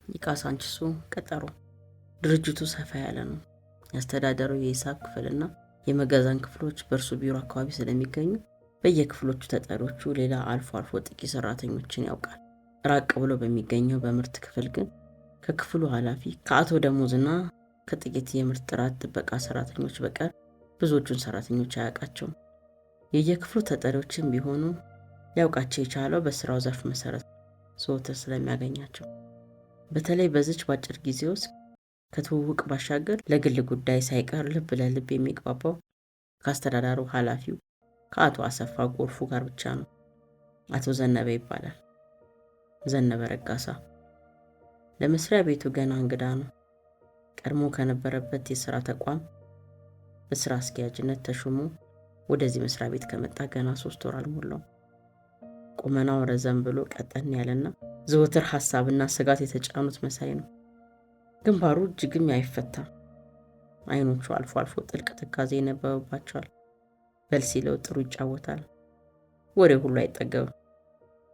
የካሳንቺሱ ቀጠሮ። ድርጅቱ ሰፋ ያለ ነው። ያስተዳደሩ የሂሳብ ክፍልና የመጋዘን ክፍሎች በእርሱ ቢሮ አካባቢ ስለሚገኙ በየክፍሎቹ ተጠሪዎቹ ሌላ አልፎ አልፎ ጥቂት ሰራተኞችን ያውቃል። ራቅ ብሎ በሚገኘው በምርት ክፍል ግን ከክፍሉ ኃላፊ ከአቶ ደሞዝና ከጥቂት የምርት ጥራት ጥበቃ ሰራተኞች በቀር ብዙዎቹን ሰራተኞች አያውቃቸውም። የየክፍሉ ተጠሪዎችም ቢሆኑ ሊያውቃቸው የቻለው በስራው ዘርፍ መሰረት ዘወትር ስለሚያገኛቸው። በተለይ በዚች ባጭር ጊዜ ውስጥ ከትውውቅ ባሻገር ለግል ጉዳይ ሳይቀር ልብ ለልብ የሚግባባው ከአስተዳዳሩ ኃላፊው ከአቶ አሰፋ ጎርፉ ጋር ብቻ ነው። አቶ ዘነበ ይባላል። ዘነበ ረጋሳ። ለመስሪያ ቤቱ ገና እንግዳ ነው። ቀድሞ ከነበረበት የሥራ ተቋም በስራ አስኪያጅነት ተሹሞ ወደዚህ መስሪያ ቤት ከመጣ ገና 3 ወር አልሞላው። ቁመናው ረዘም ብሎ ቀጠን ያለና ዘወትር ሐሳብና ስጋት የተጫኑት መሳይ ነው። ግንባሩ እጅግም አይፈታም። አይኖቹ አልፎ አልፎ ጥልቅ ትካዜ ይነበብባቸዋል። በል ሲለው ጥሩ ይጫወታል። ወሬ ሁሉ አይጠገብም።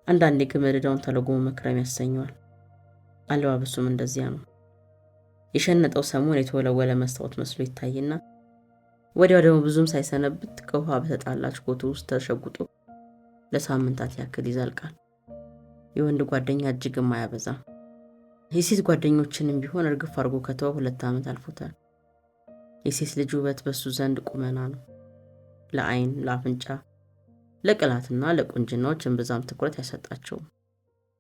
አንዳንዴ ግመድዳውን ተለጎሞ መክረም ያሰኘዋል። አለባበሱም እንደዚያ ነው። የሸነጠው ሰሞን የተወለወለ መስታወት መስሎ ይታይና ወዲያው ደግሞ ብዙም ሳይሰነብት ከውሃ በተጣላች ኮቱ ውስጥ ተሸጉጦ ለሳምንታት ያክል ይዘልቃል። የወንድ ጓደኛ እጅግም አያበዛም። የሴት ጓደኞችንም ቢሆን እርግፍ አድርጎ ከተወ 2 ዓመት አልፎታል። የሴት ልጅ ውበት በሱ ዘንድ ቁመና ነው። ለአይን፣ ለአፍንጫ፣ ለቅላትና ለቁንጅናዎች እምብዛም ትኩረት አይሰጣቸውም።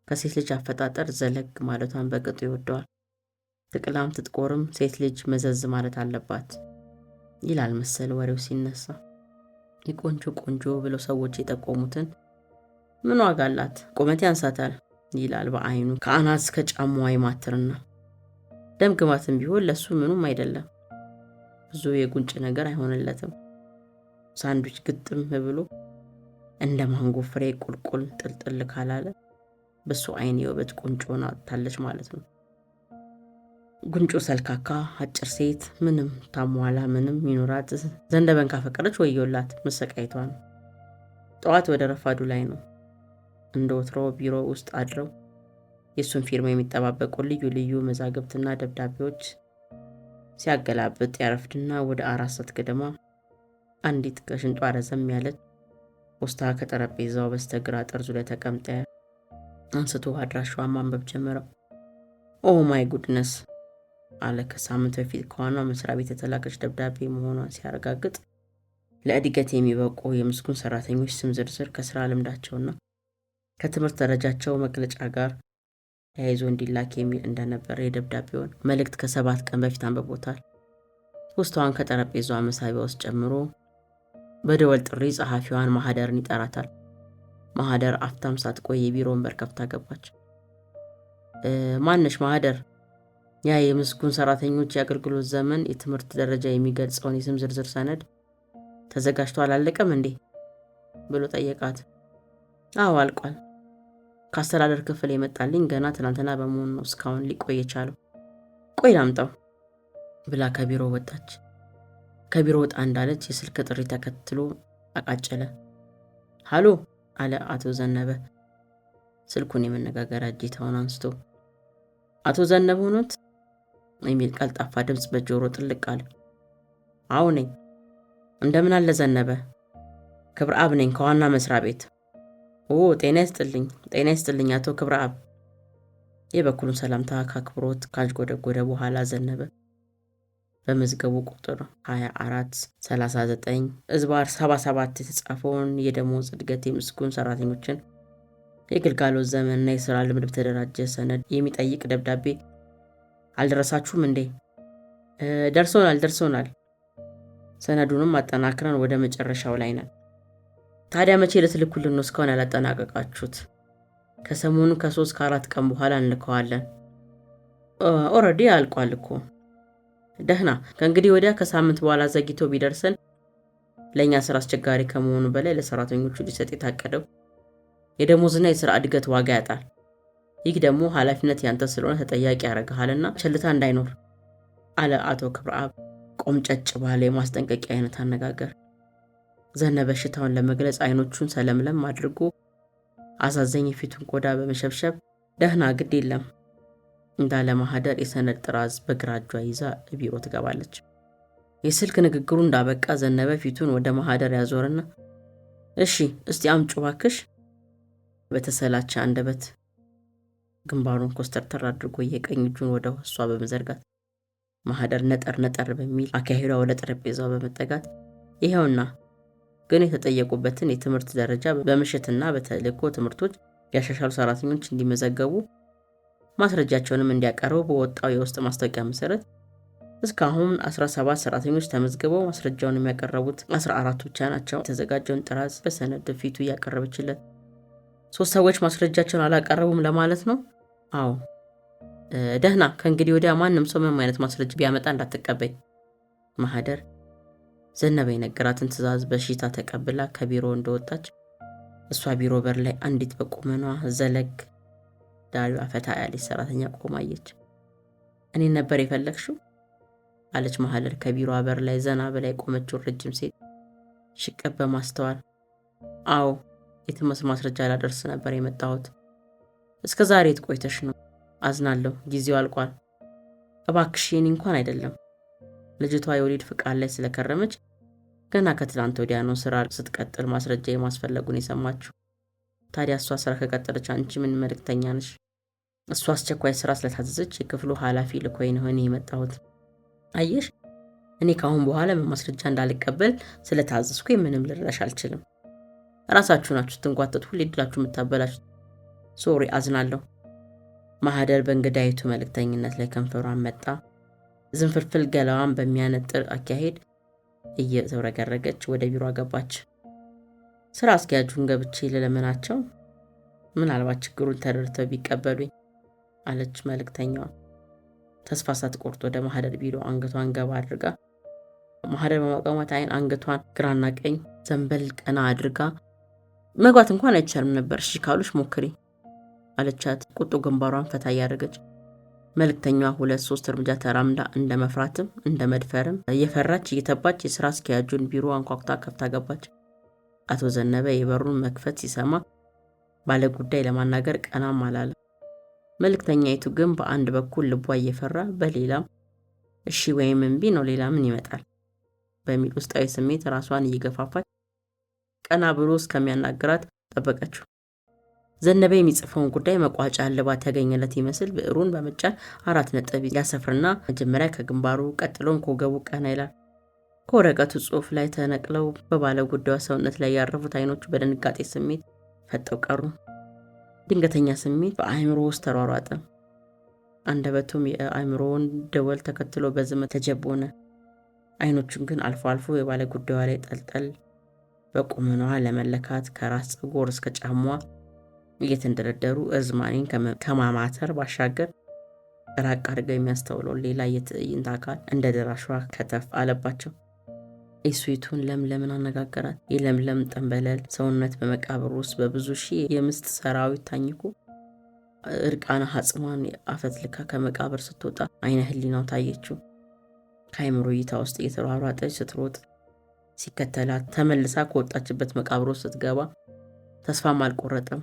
ከሴት ልጅ አፈጣጠር ዘለግ ማለቷን በቅጡ ይወደዋል። ትቅላም ትጥቆርም ሴት ልጅ መዘዝ ማለት አለባት ይላል መሰል ወሬው ሲነሳ። የቆንጆ ቆንጆ ብለው ሰዎች የጠቆሙትን ምን ዋጋ አላት ቁመት ያንሳታል ይላል በአይኑ ከአናት እስከ ጫማዋ ይማትርና። ደም ግባትም ቢሆን ለሱ ምኑም አይደለም። ብዙ የጉንጭ ነገር አይሆንለትም። ሳንድዊች ግጥም ብሎ እንደ ማንጎ ፍሬ ቁልቁል ጥልጥል ካላለ በሱ አይን የውበት ቁንጮና ታለች ማለት ነው። ጉንጮ ሰልካካ አጭር ሴት ምንም ታሟላ ምንም ይኖራት ዘነበን ካፈቀረች ወዮላት መሰቃይቷን። ጠዋት ወደ ረፋዱ ላይ ነው። እንደ ወትሮ ቢሮ ውስጥ አድረው የሱን ፊርማ የሚጠባበቁ ልዩ ልዩ መዛግብትና ደብዳቤዎች ሲያገላብጥ ያረፍድና ወደ 4 ሰዓት ገደማ አንዲት ከሽንጧ ረዘም ያለች ፖስታ ከጠረጴዛው በስተግራ ጠርዙ ላይ ተቀምጣ አንስቶ አድራሻዋን ማንበብ ጀመረው። ኦ ማይ ጉድነስ አለ። ከሳምንት በፊት ከዋናው መስሪያ ቤት የተላከች ደብዳቤ መሆኗን ሲያረጋግጥ ለእድገት የሚበቁ የምስጉን ሰራተኞች ስም ዝርዝር ከስራ ልምዳቸውና ከትምህርት ደረጃቸው መግለጫ ጋር ተያይዞ እንዲላክ የሚል እንደነበር የደብዳቤውን መልእክት ከ7 ቀን በፊት አንብቦታል። ፖስታዋን ከጠረጴዛዋ መሳቢያ ውስጥ ጨምሮ በደወል ጥሪ ጸሐፊዋን ማህደርን ይጠራታል። ማህደር አፍታም ሳትቆይ የቢሮውን በር ከፍታ ገባች። ማነሽ ማህደር? ያ የምስጉን ሰራተኞች የአገልግሎት ዘመን የትምህርት ደረጃ የሚገልጸውን የስም ዝርዝር ሰነድ ተዘጋጅቶ አላለቀም እንዴ ብሎ ጠየቃት። አዎ አልቋል። ከአስተዳደር ክፍል የመጣልኝ ገና ትናንትና በመሆኑ ነው እስካሁን ሊቆይ የቻለው። ቆይ ላምጣው ብላ ከቢሮ ወጣች። ከቢሮ ወጣ እንዳለች የስልክ ጥሪ ተከትሎ አቃጨለ። ሃሎ አለ አቶ ዘነበ ስልኩን የመነጋገሪያ እጀታውን አንስቶ። አቶ ዘነበ ሆኖት የሚል ቀልጣፋ ድምፅ በጆሮ ጥልቅ አለ። አዎ ነኝ። እንደምን አለ ዘነበ? ክብረአብ ነኝ ከዋና መስሪያ ቤት። ኦ ጤና ይስጥልኝ አቶ ክብረአብ። የበኩሉን ሰላምታ ከአክብሮት ካንጎደጎደ በኋላ ዘነበ በመዝገቡ ቁጥር 2439/77 የተጻፈውን የደሞዝ እድገት የምስጉን ሰራተኞችን የግልጋሎት ዘመንና የሥራ ልምድ በተደራጀ ሰነድ የሚጠይቅ ደብዳቤ አልደረሳችሁም እንዴ? ደርሶናል። ሰነዱንም አጠናክረን ወደ መጨረሻው ላይ ነን። ታዲያ መቼ ልትልኩልን ነው እስካሁን ያላጠናቀቃችሁት? ከሰሞኑ ከ3 ከ4 ቀን በኋላ እንልከዋለን። ኦልሬዲ አልቋል እኮ። ደህና። ከእንግዲህ ወዲያ ከሳምንት በኋላ ዘግይቶ ቢደርሰን ለኛ ስራ አስቸጋሪ ከመሆኑ በላይ ለሰራተኞቹ ሊሰጥ የታቀደው የደሞዝና የሥራ እድገት ዋጋ ያጣል። ይህ ደግሞ ኃላፊነት ያንተ ስለሆነ ተጠያቂ ያደርግሃልና ቸልታ እንዳይኖር አለ አቶ ክብረአብ ቆምጨጭ ባለ የማስጠንቀቂያ አይነት አነጋገር። ዘነበ ሽታውን ለመግለጽ አይኖቹን ሰለምለም አድርጎ አሳዘኝ የፊቱን ቆዳ በመሸብሸብ ደህና ግድ የለም እንዳለ ማህደር የሰነድ ጥራዝ በግራ እጇ ይዛ ቢሮ ትገባለች። የስልክ ንግግሩ እንዳበቃ ዘነበ ፊቱን ወደ ማህደር ያዞርና እሺ እስቲ አምጪ እባክሽ በተሰላቸ አንደበት ግንባሩን ኮስተርተር አድርጎ የቀኝ እጁን ወደ እሷ በመዘርጋት ማህደር ነጠር በሚል አካሄዷ ወደ ጠረጴዛው በመጠጋት ይሄውና ግን የተጠየቁበትን የትምህርት ደረጃ በምሽትና በተልእኮ ትምህርቶች ያሻሻሉ ሰራተኞች እንዲመዘገቡ ማስረጃቸውንም እንዲያቀርቡ በወጣው የውስጥ ማስታወቂያ መሰረት እስካሁን 17 ሰራተኞች ተመዝግበው ማስረጃውን የሚያቀርቡት 14 ብቻ ናቸው። የተዘጋጀውን ጥራዝ በሰነድ ፊቱ ያቀረበችለት 3 ሰዎች ማስረጃቸውን አላቀረቡም ለማለት ነው? አዎ። ደህና ከእንግዲህ ወዲያ ማንም ሰው ምንም አይነት ማስረጃ ቢያመጣ እንዳትቀበይ። ማህደር ዘነበ የነገራትን ትዕዛዝ በሽታ ተቀብላ ከቢሮ እንደወጣች እሷ ቢሮ በር ላይ አንዲት በቁመኗ ዘለግ ዳሪዋ ፈታ ያለች ሰራተኛ ቆማየች። እኔ ነበር የፈለግሽው? አለች ማህደር ከቢሮ በር ላይ ዘና በላይ ቆመችው ረጅም ሴት ሽቀብ በማስተዋል። አዎ የትምህርት ማስረጃ ላደርስ ነበር የመጣሁት። እስከ ዛሬ ቆይተሽ ነው? አዝናለሁ፣ ጊዜው አልቋል። እባክሽ የኔ እንኳን አይደለም። ልጅቷ የወሊድ ፍቃድ ላይ ስለከረመች ገና ከትላንት ወዲያ ነው ስራ ስትቀጥል ማስረጃ የማስፈለጉን የሰማችሁ። ታዲያ እሷ ስራ ከቀጠለች አንቺ ምን መልእክተኛ ነሽ? እሷ አስቸኳይ ስራ ስለታዘዘች የክፍሉ ኃላፊ ልኮኝ ነው እኔ የመጣሁት። አየሽ እኔ ካሁን በኋላ ምን ማስረጃ እንዳልቀበል ስለታዘዝኩ ምንም ልረዳሽ አልችልም። ራሳችሁ ናችሁ ትንጓተቱ ሁሌ ድላችሁ የምታበላችሁ። ሶሪ አዝናለሁ። ማህደር በእንግዳይቱ መልእክተኝነት ላይ ከንፈሯን መጣ። ዝንፍልፍል ገላዋን በሚያነጥር አካሄድ እየተውረገረገች ወደ ቢሮ ገባች። ስራ አስኪያጁን ገብቼ ልለምናቸው፣ ምናልባት ችግሩን ተረድተው ቢቀበሉኝ አለች መልእክተኛዋ። ተስፋ ሳትቆርጥ ወደ ማህደር ቢሮ አንገቷን ገባ አድርጋ ማህደር በማቋማት አይን አንገቷን ግራና ቀኝ ዘንበል ቀና አድርጋ መግባት እንኳን አይቻልም ነበር፣ እሺ ካሉሽ ሞክሪ አለቻት ቁጡ ግንባሯን ፈታ ያደረገች። መልእክተኛዋ 2-3 እርምጃ ተራምዳ እንደ መፍራትም እንደ መድፈርም እየፈራች እየተባች የስራ አስኪያጁን ቢሮ አንኳኩታ ከፍታ ገባች። አቶ ዘነበ የበሩን መክፈት ሲሰማ ባለ ጉዳይ ለማናገር ቀናም አላለ። መልእክተኛይቱ ግን በአንድ በኩል ልቧ እየፈራ በሌላም እሺ ወይም እምቢ ነው ሌላ ምን ይመጣል በሚል ውስጣዊ ስሜት ራሷን እየገፋፋች ቀና ብሎ እስከሚያናገራት ጠበቀችው። ዘነበ የሚጽፈውን ጉዳይ መቋጫ እልባት ያገኘለት ይመስል ብዕሩን በመጫን 4 ነጥብ ያሰፍርና መጀመሪያ ከግንባሩ ቀጥሎም ከወገቡ ቀና ይላል። ከወረቀቱ ጽሑፍ ላይ ተነቅለው በባለ ጉዳዩ ሰውነት ላይ ያረፉት አይኖቹ በድንጋጤ ስሜት ፈጠው ቀሩ። ድንገተኛ ስሜት በአእምሮ ውስጥ ተሯሯጠ። አንደበቱም የአእምሮውን ደወል ተከትሎ በዝምታ ተጀቦነ። አይኖቹን ግን አልፎ አልፎ የባለ ጉዳዩ ላይ ጠልጠል በቁመኗ ለመለካት ከራስ ፀጉር እስከ ጫማዋ እየተንደረደሩ እዝማኔን ከማማተር ባሻገር ራቅ አድርገው የሚያስተውለው ሌላ የትዕይንት አካል እንደ ደራሿ ከተፍ አለባቸው። ኢስዊቱን ለምለምን አነጋገራት። የለምለም ጠንበለል ሰውነት በመቃብር ውስጥ በብዙ ሺህ የምስጥ ሰራዊት ታኝኮ እርቃና አጽሟን አፈትልካ ከመቃብር ስትወጣ አይነ ህሊናው ታየችው። ከአይምሮ እይታ ውስጥ እየተሯሯጠች ስትሮጥ ሲከተላት ተመልሳ ከወጣችበት መቃብር ውስጥ ስትገባ ተስፋም አልቆረጠም።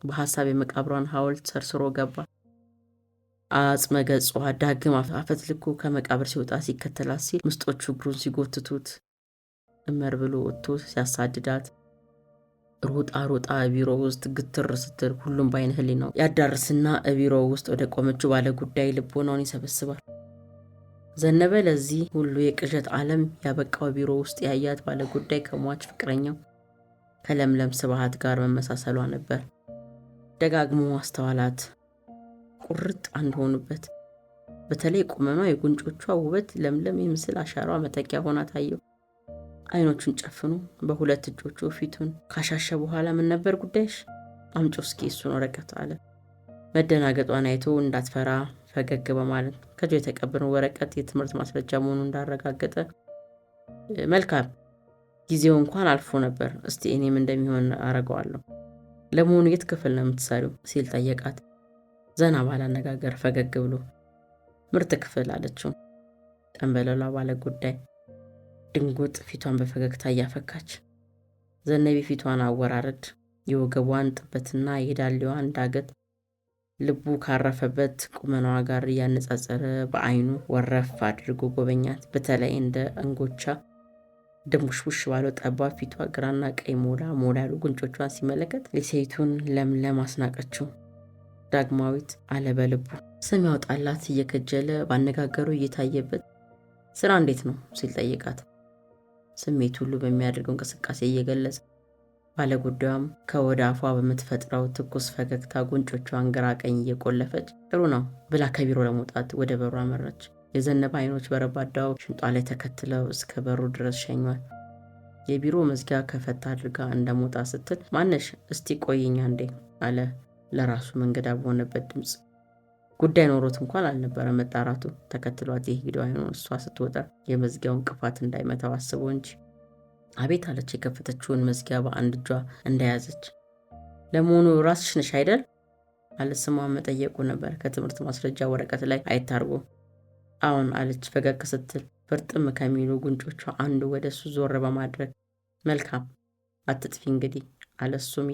በሐሳብ የመቃብሯን ሐውልት ሰርስሮ ገባ። አጽመ ገጿ ዳግም አፈትልኮ ከመቃብር ሲወጣ ሲከተላት ሲል ምስጦቹ እግሩን ሲጎትቱት እመር ብሎ ወጥቶ ሲያሳድዳት ሮጣ ቢሮ ውስጥ ግትር ስትል ሁሉም በአይነ ህሊናው ያዳርስና ቢሮ ውስጥ ወደ ቆመችው ባለ ጉዳይ ልቦናውን ይሰበስባል። ዘነበ ለዚህ ሁሉ የቅዠት ዓለም ያበቃው ቢሮ ውስጥ ያያት ባለ ጉዳይ ከሟች ፍቅረኛው ከለምለም ስብሐት ጋር መመሳሰሏ ነበር። ደጋግሞ አስተዋላት። ቁርጥ አንድ ሆኑበት። በተለይ ቁመኗ፣ የጉንጮቿ ውበት ለምለም የምስል አሻሯ መተኪያ ሆና ታየው። አይኖቹን ጨፍኖ በሁለት እጆቹ ፊቱን ካሻሸ በኋላ ምን ነበር ጉዳይሽ? አምጪ እስኪ እሱን ወረቀት አለ። መደናገጧን አይቶ እንዳትፈራ ፈገግ በማለት ከጆ የተቀበለው ወረቀት የትምህርት ማስረጃ መሆኑን እንዳረጋገጠ መልካም ጊዜው እንኳን አልፎ ነበር፣ እስቲ እኔም እንደሚሆን አረጋዋለሁ። ለመሆኑ የት ክፍል ነው የምትሰሪው ሲል ጠየቃት። ዘና ባለ አነጋገር ፈገግ ብሎ ምርጥ ክፍል አለችው። ጠንበለሏ ባለ ጉዳይ ድንጉጥ ፊቷን በፈገግታ እያፈካች ዘነቢ ፊቷን አወራረድ የወገቧን ጥበትና የዳሌዋን ዳገት ልቡ ካረፈበት ቁመናዋ ጋር እያነጻጸረ በአይኑ ወረፍ አድርጎ ጎበኛት። በተለይ እንደ እንጎቻ ድንቡሽቡሽ ባለው ጠባብ ፊቷ ግራና ቀኝ ሞላ ያሉ ጉንጮቿን ሲመለከት የሴቱን ለምለም አስናቀችው። ዳግማዊት አለ በልቡ። ስም ያውጣላት እየከጀለ ባነጋገሩ እየታየበት ስራ እንዴት ነው ሲል ጠየቃት። ስሜት ሁሉ በሚያደርገው እንቅስቃሴ እየገለጸ ባለጉዳዩም ከወደ አፏ በምትፈጥረው ትኩስ ፈገግታ ጉንጮቿን ግራ ቀኝ እየቆለፈች ጥሩ ነው ብላ ከቢሮ ለመውጣት ወደ በሩ አመራች። የዘነበ አይኖች በረባዳው ሽንጧ ላይ ተከትለው እስከ በሩ ድረስ ሸኟል። የቢሮ መዝጊያ ከፈታ አድርጋ እንደሞጣ ስትል ማነሽ እስቲ ቆይኛ እንዴ አለ ለራሱ መንገዳ በሆነበት ድምፅ። ጉዳይ ኖሮት እንኳን አልነበረ መጣራቱ። ተከትሏት የሄደው አይኑ እሷ ስትወጣ የመዝጊያውን እንቅፋት እንዳይመታው አስቦ እንጂ። አቤት አለች የከፈተችውን መዝጊያ በአንድ እጇ እንደያዘች። ለመሆኑ ራስሽ ነሽ አይደል አለ ስሟን መጠየቁ ነበር ከትምህርት ማስረጃ ወረቀት ላይ አይታርጎ። አሁን አለች ፈገግ ስትል ፍርጥም ከሚሉ ጉንጮቿ አንዱ ወደ እሱ ዞር በማድረግ መልካም አትጥፊ እንግዲህ አለ እሱም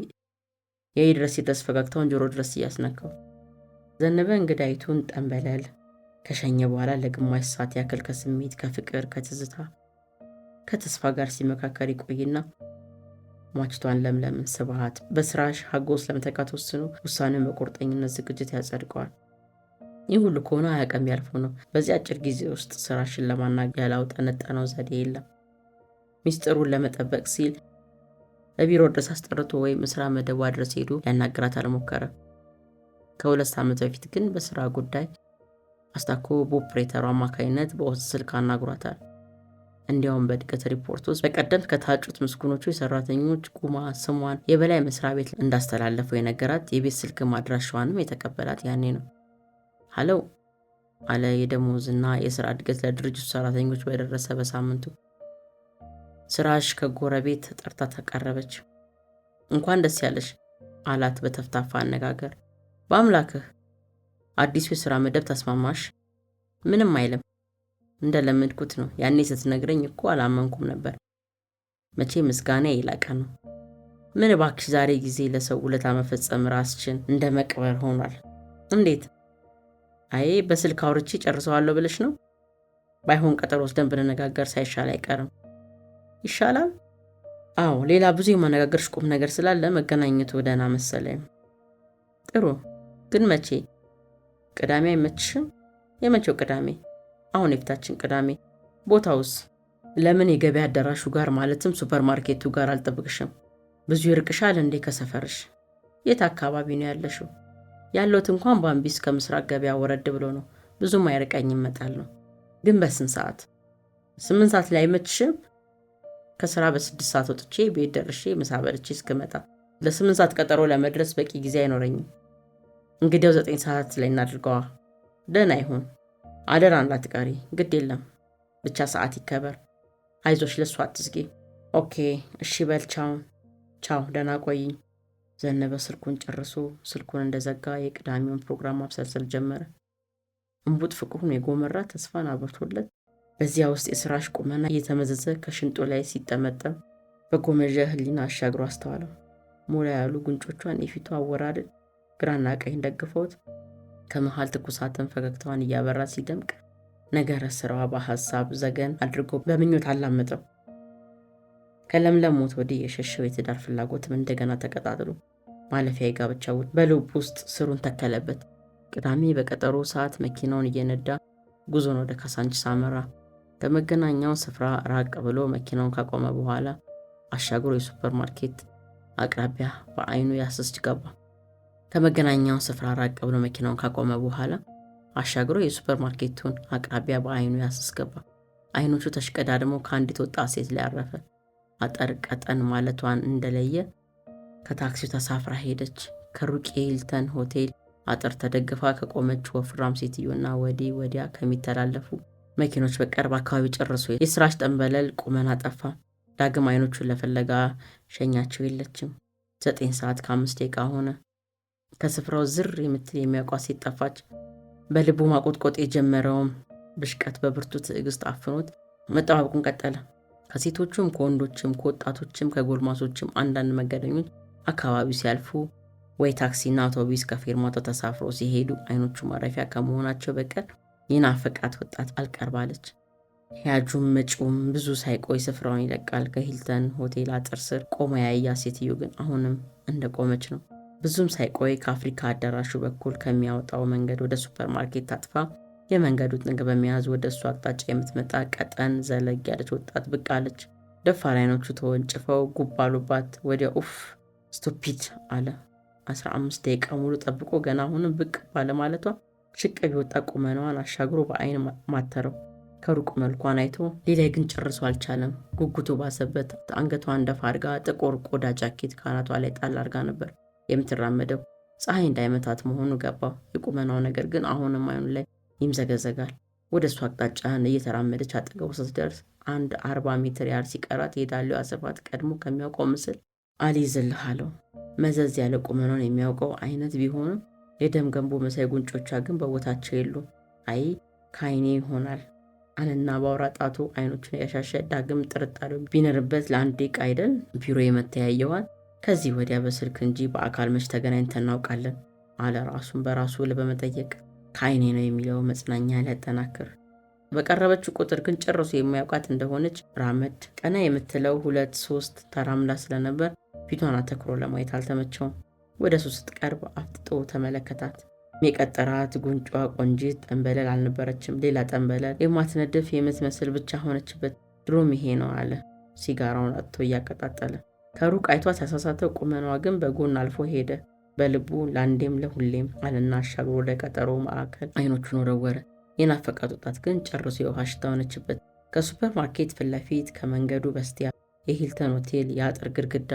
የይድረስ የተስ ፈገግታውን ጆሮ ድረስ እያስነካው። ዘነበ እንግዳይቱን ጠንበለል ከሸኘ በኋላ ለግማሽ ሰዓት ያክል ከስሜት ከፍቅር ከትዝታ ከተስፋ ጋር ሲመካከር ይቆይና ሟችቷን ለምለምን ስብሃት በስራሽ ሀጎስ ለመተካት ወስኖ ውሳኔውን በቁርጠኝነት ዝግጅት ያጸድቀዋል። ይህ ሁሉ ከሆነ 20 ቀን ቢያልፈው ነው። በዚህ አጭር ጊዜ ውስጥ ስራሽን ለማናገር ያላውጠነጠነው ዘዴ የለም። ሚስጥሩን ለመጠበቅ ሲል በቢሮ ድረስ አስጠርቶ ወይም ስራ መደቧ ድረስ ሄዶ ሊያናግራት አልሞከረም። ከ2 ዓመት በፊት ግን በስራ ጉዳይ አስታኮ በኦፕሬተሩ አማካኝነት በውስጥ ስልክ አናግሯታል። እንዲያውም በእድገት ሪፖርት ውስጥ በቀደም ከታጩት ምስጉኖቹ የሰራተኞች ቁማ ስሟን የበላይ መስሪያ ቤት እንዳስተላለፈው የነገራት የቤት ስልክ ማድራሻዋንም የተቀበላት ያኔ ነው። ሀለው አለ የደሞዝና የስራ እድገት ለድርጅቱ ሰራተኞች በደረሰ በሳምንቱ። ስራሽ ከጎረቤት ጠርታ ተቀረበች። እንኳን ደስ ያለሽ አላት በተፍታፋ አነጋገር። በአምላክህ አዲሱ የሥራ መደብ ተስማማሽ? ምንም አይልም እንደለመድኩት ነው። ያኔ ስትነግረኝ እኮ አላመንኩም ነበር። መቼ ምስጋና የላቀ ነው። ምን እባክሽ ዛሬ ጊዜ ለሰው ውለታ መፈጸም ራስችን እንደ መቅበር ሆኗል። እንዴት? አይ በስልክ አውርቼ ጨርሰዋለሁ ብለሽ ነው? ባይሆን ቀጠሮ ወስደን ብንነጋገር ሳይሻል አይቀርም። ይሻላል? አዎ ሌላ ብዙ የማነጋገርሽ ቁም ነገር ስላለ መገናኘቱ ደህና መሰለኝ። ጥሩ ግን መቼ? ቅዳሜ አይመችሽም? የመቼው ቅዳሜ? አሁን የፊታችን ቅዳሜ። ቦታውስ? ለምን የገበያ አዳራሹ ጋር ማለትም ሱፐርማርኬቱ ጋር አልጠብቅሽም? ብዙ ይርቅሻል እንዴ ከሰፈርሽ? የት አካባቢ ነው ያለሽው? ያለሁት እንኳን ባምቢስ ከምስራቅ ገበያ ወረድ ብሎ ነው። ብዙም አይርቀኝ እመጣለሁ። ግን በስንት ሰዓት? 8 ሰዓት ላይ አይመችሽም? ከስራ በ6 ሰዓት ወጥቼ ቤት ደርሼ ምሳ በልቼ እስክመጣ ለ8 ሰዓት ቀጠሮ ለመድረስ በቂ ጊዜ አይኖረኝም። እንግዲያው 9 ሰዓት ላይ እናድርገዋ። ደህና ይሁን። አደራ እንዳትቀሪ። ግድ የለም ብቻ ሰዓት ይከበር። አይዞሽ ለሷ አትዝጊ። ኦኬ እሺ በል ቻው። ቻው ደህና ቆይኝ። ዘነበ ስልኩን ጨርሶ ስልኩን እንደዘጋ የቅዳሜውን ፕሮግራም ማብሰልሰል ጀመረ። እንቡጥ ፍቅሩን የጎመራ ተስፋን አብርቶለት በዚያ ውስጥ የስራሽ ቁመና እየተመዘዘ ከሽንጦ ላይ ሲጠመጠም በጎመዣ ህሊና አሻግሮ አስተዋለው። ሞላ ያሉ ጉንጮቿን የፊቱ አወራረድ ግራና ቀኝ ደግፈውት ከመሃል ትኩሳትን ፈገግታዋን እያበራ ሲደምቅ ነገረ ስራዋ በሐሳብ ዘገን አድርጎ በምኞት አላመጠው። ከለምለም ሞት ወዲህ የሸሸው የትዳር ፍላጎትም እንደገና ተቀጣጥሎ ማለፊያ የጋብቻ ውል በልብ ውስጥ ስሩን ተከለበት። ቅዳሜ በቀጠሮ ሰዓት መኪናውን እየነዳ ጉዞን ወደ ካሳንቺስ አመራ። ከመገናኛው ስፍራ ራቅ ብሎ መኪናውን ካቆመ በኋላ አሻግሮ የሱፐርማርኬት አቅራቢያ በአይኑ ያስስ ገባ። ከመገናኛው ስፍራ ራቅ ብሎ መኪናውን ካቆመ በኋላ አሻግሮ የሱፐርማርኬቱን አቅራቢያ በአይኑ ያስስ ገባ። አይኖቹ ተሽቀዳድመው ከአንዲት ወጣት ሴት ላይ አረፈ። አጠር ቀጠን ማለቷን እንደለየ ከታክሲው ተሳፍራ ሄደች። ከሩቅ የሂልተን ሆቴል አጥር ተደግፋ ከቆመች ወፍራም ሴትዮና ወዲህ ወዲያ ከሚተላለፉ መኪኖች በቀር በአካባቢው ጨርሶ የስራሽ ጠንበለል ቁመና ጠፋ። ዳግም አይኖቹን ለፈለጋ ሸኛቸው የለችም። 9 ሰዓት ከ5 ደቂቃ ሆነ። ከስፍራው ዝር የምትል የሚያውቋት ሴት ጠፋች። በልቡ ማቆጥቆጥ የጀመረውም ብሽቀት በብርቱ ትዕግስት አፍኖት መጠባበቁን ቀጠለ። ከሴቶቹም ከወንዶችም ከወጣቶችም ከጎልማሶችም አንዳንድ መንገደኞች አካባቢው ሲያልፉ ወይ ታክሲና አውቶቡስ ከፌርማታው ተሳፍሮ ሲሄዱ አይኖቹ ማረፊያ ከመሆናቸው በቀር የናፈቃት ወጣት አልቀርባለች። ሂያጁም መጪውም ብዙ ሳይቆይ ስፍራውን ይለቃል። ከሂልተን ሆቴል አጥር ስር ቆማ ያያት ሴትዮ ግን አሁንም እንደቆመች ነው። ብዙም ሳይቆይ ከአፍሪካ አዳራሹ በኩል ከሚያወጣው መንገድ ወደ ሱፐር ማርኬት ታጥፋ የመንገዱ ጥግ በመያዝ ወደ እሱ አቅጣጫ የምትመጣ ቀጠን ዘለግ ያለች ወጣት ብቅ አለች። ደፋር አይኖቹ ተወንጭፈው ጉብ አሉባት። ወዲያ ኡፍ ስቱፒድ አለ። 15 ደቂቃ ሙሉ ጠብቆ ገና አሁንም ብቅ ባለማለቷ ሽቅብ የወጣ ቁመናዋን አሻግሮ በአይን ማተረው። ከሩቅ መልኳን አይቶ ሊላይ ግን ጨርሶ አልቻለም። ጉጉቱ ባሰበት። አንገቷን ደፋ አድርጋ ጥቁር ቆዳ ጃኬት ካናቷ ላይ ጣል አድርጋ ነበር የምትራመደው። ፀሐይ እንዳይመታት መሆኑ ገባው። የቁመናው ነገር ግን አሁንም አይኑ ላይ ይምዘገዘጋል። ወደ እሱ አቅጣጫ እየተራመደች አጠገቡ ስትደርስ አንድ 40 ሜትር ያህል ሲቀራት የዳሌዋ ስፋት ቀድሞ ከሚያውቀው ምስል አልይዝልህ አለው። መዘዝ ያለ ቁመናውን የሚያውቀው አይነት ቢሆንም የደም ገንቦ መሳይ ጉንጮቿ ግን በቦታቸው የሉም። አይ ከአይኔ ይሆናል አለና ባውራ ጣቱ አይኖቹን ያሻሸ። ዳግም ጥርጣሬው ቢነርበት ለአንድ ደቂቃ አይደል ቢሮ የመተያየዋል። ከዚህ ወዲያ በስልክ እንጂ በአካል መች ተገናኝተን እናውቃለን አለ ራሱን በራሱ በመጠየቅ። ከአይኔ ነው የሚለው መጽናኛ ሊያጠናክር በቀረበችው ቁጥር ግን ጨርሶ የማያውቃት እንደሆነች ራመድ ቀና የምትለው 2-3 ተራምዳ ስለነበር ፊቷን አተኩሮ ለማየት አልተመቸውም። ወደ እሱ ስትቀርብ አፍጥጦ ተመለከታት። የቀጠራት ጉንጯ ቆንጂት ጠንበለል አልነበረችም። ሌላ ጠንበለል የማትነድፍ የምትመስል ብቻ ሆነችበት። ድሮም ይሄ ነው አለ ሲጋራውን አጥቶ እያቀጣጠለ። ከሩቅ አይቷት ያሳሳተው ቁመናዋ ግን በጎን አልፎ ሄደ። በልቡ ለአንዴም ለሁሌም አለና አሻግሮ ወደ ቀጠሮ ማዕከል አይኖቹን ወረወረ። የናፈቃት ወጣት ግን ጨርሶ የውሃ ሽታ ሆነችበት። ከሱፐር ማርኬት ፊት ለፊት ከመንገዱ በስቲያ የሂልተን ሆቴል የአጥር ግድግዳ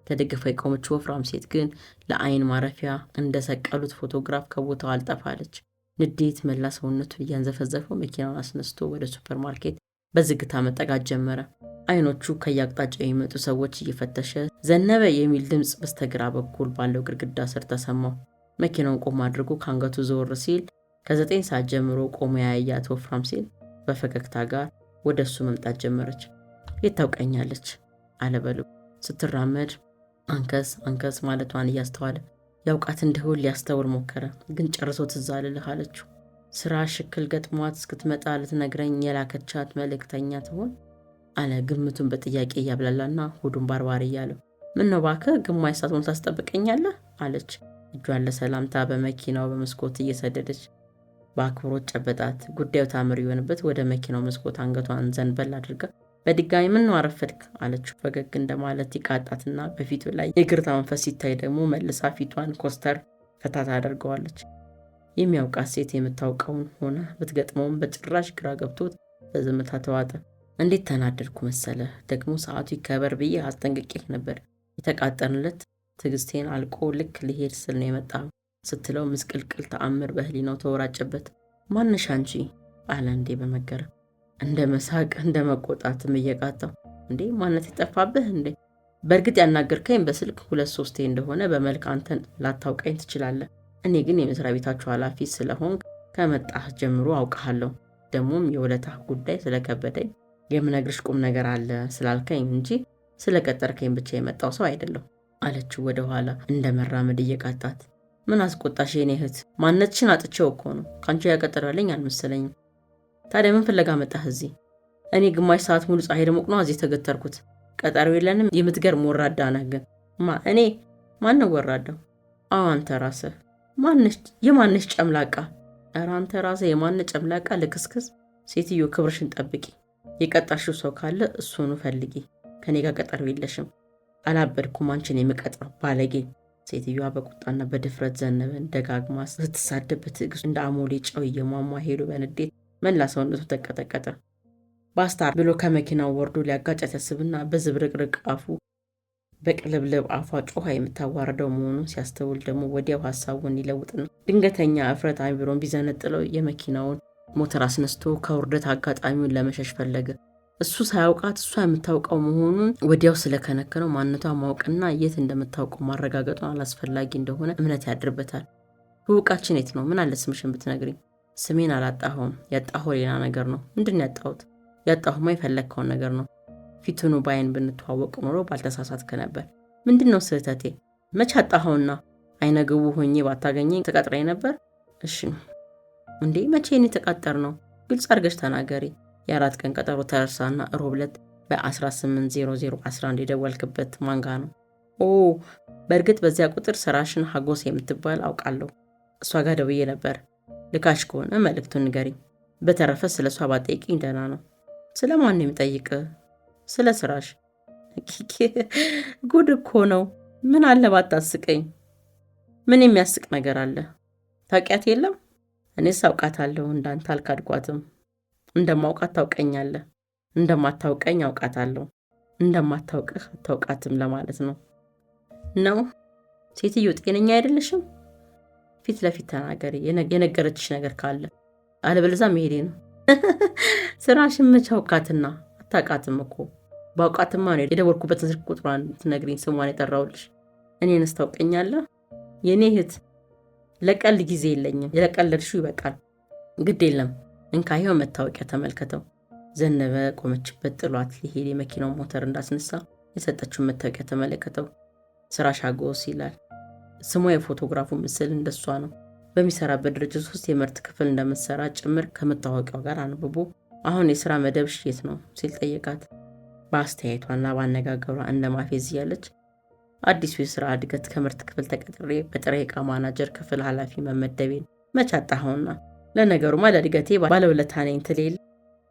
ተደግፋ የቆመች ወፍራም ሴት ግን ለአይን ማረፊያ እንደሰቀሉት ፎቶግራፍ ከቦታው አልጠፋለች። ንዴት መላ ሰውነቱን እያንዘፈዘፈው መኪናውን አስነስቶ ወደ ሱፐር ማርኬት በዝግታ መጠጋት ጀመረ። አይኖቹ ከየአቅጣጫው የሚመጡ ሰዎች እየፈተሸ ዘነበ የሚል ድምፅ በስተግራ በኩል ባለው ግድግዳ ስር ተሰማው። መኪናውን ቆም አድርጎ ከአንገቱ ዘወር ሲል ከ9 ሰዓት ጀምሮ ቆሞ ያያት ወፍራም ሴት በፈገግታ ጋር ወደ እሱ መምጣት ጀመረች። የት ታውቀኛለች አለ በልቡ። ስትራመድ አንከስ ማለቷን እያስተዋለ ያውቃት እንደሆን ሊያስተውል ሞከረ። ግን ጨርሶ ትዝ አልልህ አለችው። ስራ ሽክል ገጥሟት እስክትመጣ ልትነግረኝ የላከቻት መልእክተኛ ትሆን አለ ግምቱን በጥያቄ እያብላላና ሆዱን ባርባር እያለው። ምነው እባክህ ግማሽ ሰዓት ሆኖ ታስጠብቀኛለህ አለች እጇን ለሰላምታ በመኪናው በመስኮት እየሰደደች። በአክብሮት ጨበጣት። ጉዳዩ ታምር የሆነበት ወደ መኪናው መስኮት አንገቷን ዘንበል አድርጋ በድጋሚ ምነው አረፈድክ አለችው። ፈገግ እንደማለት ይቃጣትና በፊቱ ላይ የግርታ መንፈስ ሲታይ ደግሞ መልሳ ፊቷን ኮስተር ፈታ ታደርገዋለች። የሚያውቃት ሴት የምታውቀውን ሆነ ብትገጥመውም በጭራሽ ግራ ገብቶት በዝምታ ተዋጠ። እንዴት ተናደድኩ መሰለህ፣ ደግሞ ሰዓቱ ይከበር ብዬ አስጠንቅቄህ ነበር። የተቃጠንለት ትዕግስቴን አልቆ ልክ ሊሄድ ስል ነው የመጣው ስትለው ምስቅልቅል ተአምር በህሊናው ተወራጨበት። ማንሽ አንቺ አለ እንዴ በመገረም እንደ መሳቅ እንደ መቆጣትም እየቃጣው። እንዴ ማነት የጠፋብህ እንዴ? በእርግጥ ያናገርከኝ በስልክ 2-3 እንደሆነ በመልክ አንተን ላታውቀኝ ትችላለህ። እኔ ግን የመስሪያ ቤታችሁ ኃላፊ ስለሆንክ ከመጣህ ጀምሮ አውቃለሁ። ደግሞም የውለታህ ጉዳይ ስለከበደኝ የምነግርሽ ቁም ነገር አለ ስላልከኝ እንጂ ስለቀጠርከኝ ብቻ የመጣው ሰው አይደለም አለችው ወደ ኋላ እንደ መራመድ እየቃጣት። ምን አስቆጣሽ የኔ እህት? ማንነትሽን አጥቼው እኮ ነው። ካንቺ ያቀጠረልኝ አልመሰለኝም። ታዲያ ምን ፍለጋ መጣህ እዚህ? እኔ ግማሽ ሰዓት ሙሉ ፀሐይ ደሞቅ ነው እዚህ ተገተርኩት። ቀጠሮ የለንም። የምትገርም ወራዳ ነህ ግን። እኔ ማነው ወራዳው? አዎ አንተ ራስህ። የማንሽ ጨምላቃ? ኧረ አንተ ራስህ የማን ጨምላቃ ልክስክስ። ሴትዮ ክብርሽን ጠብቂ። የቀጠርሽው ሰው ካለ እሱኑ ፈልጊ። ከኔ ጋር ቀጠሮ የለሽም። አላበድኩም አንቺን የምቀጥረው ባለጌ። ሴትዮዋ በቁጣና በድፍረት ዘነበን ደጋግማ ስትሳደብ በትዕግስት እንደ አሞሌ ጨው እየሟሟ ሄዶ በንዴት መላ ሰውነቱ ተቀጠቀጠ። ባስታር ብሎ ከመኪናው ወርዶ ሊያጋጫት ያስብና በዝብርቅርቅ አፉ በቅልብልብ አፏ ጮኻ የምታዋርደው መሆኑን ሲያስተውል ደግሞ ወዲያው ሐሳቡን ይለውጥና ድንገተኛ እፍረት አእምሮን ቢዘነጥለው የመኪናውን ሞተር አስነስቶ ከውርደት አጋጣሚውን ለመሸሽ ፈለገ። እሱ ሳያውቃት እሷ የምታውቀው መሆኑን ወዲያው ስለከነከነው ማንነቷን ማወቅና የት እንደምታውቀው ማረጋገጡን አላስፈላጊ እንደሆነ እምነት ያድርበታል። ትውውቃችን የት ነው? ምን አለ ስምሽን ብትነግሪኝ? ስሜን አላጣሁም። ያጣኸው ሌላ ነገር ነው። ምንድን ነው ያጣሁት? ያጣሁማ የፈለግከውን ነገር ነው። ፊቱኑ ባይን ብንተዋወቅ ኖሮ ባልተሳሳትክ ነበር። ምንድን ነው ስህተቴ? መች አጣኸውና? አይነግቡ ሆኜ ባታገኘኝ ተቀጥረኝ ነበር። እሺ እንዴ መቼ ነው የተቀጠርነው? ግልጽ አድርገሽ ተናገሪ። የ4 ቀን ቀጠሮ ተረሳና ሮብ ዕለት በ180011 የደወልክበት ማን ጋ ነው? ኦ በእርግጥ በዚያ ቁጥር ስራሽን ሀጎስ የምትባል አውቃለሁ። እሷ ጋር ደውዬ ነበር። ልካሽ ከሆነ መልእክቱን ንገሪኝ። በተረፈ ስለ እሷ ባጠይቅኝ ደህና ነው። ስለ ማን ነው የሚጠይቅ? ስለ ስራሽ። ጉድ እኮ ነው። ምን አለ ባታስቀኝ። ምን የሚያስቅ ነገር አለ? ታውቂያት የለም? እኔስ አውቃታለሁ፣ እንዳንተ አልካድኳትም። እንደማውቃት ታውቀኛለህ፣ እንደማታውቀኝ አውቃታለሁ። እንደማታውቅህ አታውቃትም ለማለት ነው። ሴትዮ ጤነኛ አይደለሽም? ፊት ለፊት ተናገሪ የነገረችሽ ነገር ካለ፣ አለበለዚያ መሄዴ ነው። ስራሽን መች አውቃትና? አታውቃትም እኮ። ባውቃትማ ነው የደወልኩበትን ስልክ ቁጥሯን ትነግሪኝ ስሟን የጠራውልሽ። እኔንስ ታውቀኛለህ? የኔ እህት ለቀልድ ጊዜ የለኝም። የለቀለድሽው ይበቃል። ግድ የለም እንካየው መታወቂያ ተመልከተው። ዘነበ ቆመችበት ጥሏት ሊሄድ የመኪናው ሞተር እንዳስነሳ የሰጠችውን መታወቂያ ተመለከተው። ስራሽ ሀጎስ ይላል። ስሟ የፎቶግራፉ ምስል እንደሷ ነው። በሚሰራበት ድርጅት ውስጥ የምርት ክፍል እንደምትሰራ ጭምር ከመታወቂያው ጋር አንብቦ አሁን የስራ መደብሽ የት ነው ሲል ጠየቃት። በአስተያየቷና በአነጋገሯ እንደማፌዝ እያለች አዲሱ የስራ እድገት ከምርት ክፍል ተቀጥሬ በጥሬ ዕቃ ማናጀር ክፍል ኃላፊ መመደቤን መች አጣኸውና? ለነገሩማ ለእድገቴ ባለውለታ ነኝ ትሌል።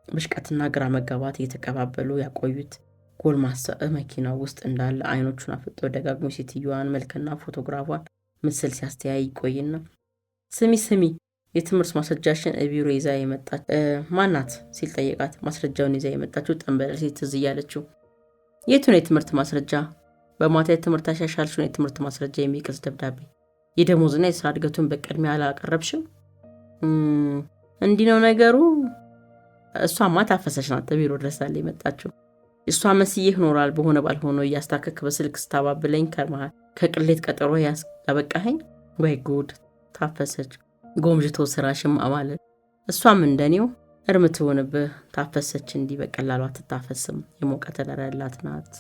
ብሽቀትና ግራ መጋባት እየተቀባበሉ ያቆዩት ጎልማሳ መኪናው ውስጥ እንዳለ አይኖቹን አፍጦ ደጋግሞ ሴትዮዋን መልክና ፎቶግራፏን ምስል ሲያስተያይ ቆይና ስሚ የትምህርት ማስረጃሽን ቢሮ ይዛ የመጣች ማናት ሲል ጠየቃት። ማስረጃውን ይዛ የመጣችው ጠንበለል ሴት ትዝ እያለችው። የቱን የትምህርት ማስረጃ? በማታ የትምህርት አሻሻልሽውን የትምህርት ማስረጃ የሚቀስ ደብዳቤ። የደሞዝና የስራ እድገቱን በቅድሚያ አላቀረብሽም? እንዲህ ነው ነገሩ። እሷማ ታፈሰች ናት ቢሮ ድረስ አለ የመጣችው። እሷ መስዬህ ኖራል በሆነ ባልሆነ እያስታከክ በስልክ ስታባብለኝ ከርመሃል። ከቅሌት ቀጠሮ ያበቃኸኝ። ወይ ጉድ! ታፈሰች። ጎምጅቶ ስራሽም አማለት። እሷም እንደኔው እርምት ሆነብህ። ታፈሰች። እንዲህ በቀላሉ አትታፈስም። የሞቀ ተለረላት ናት።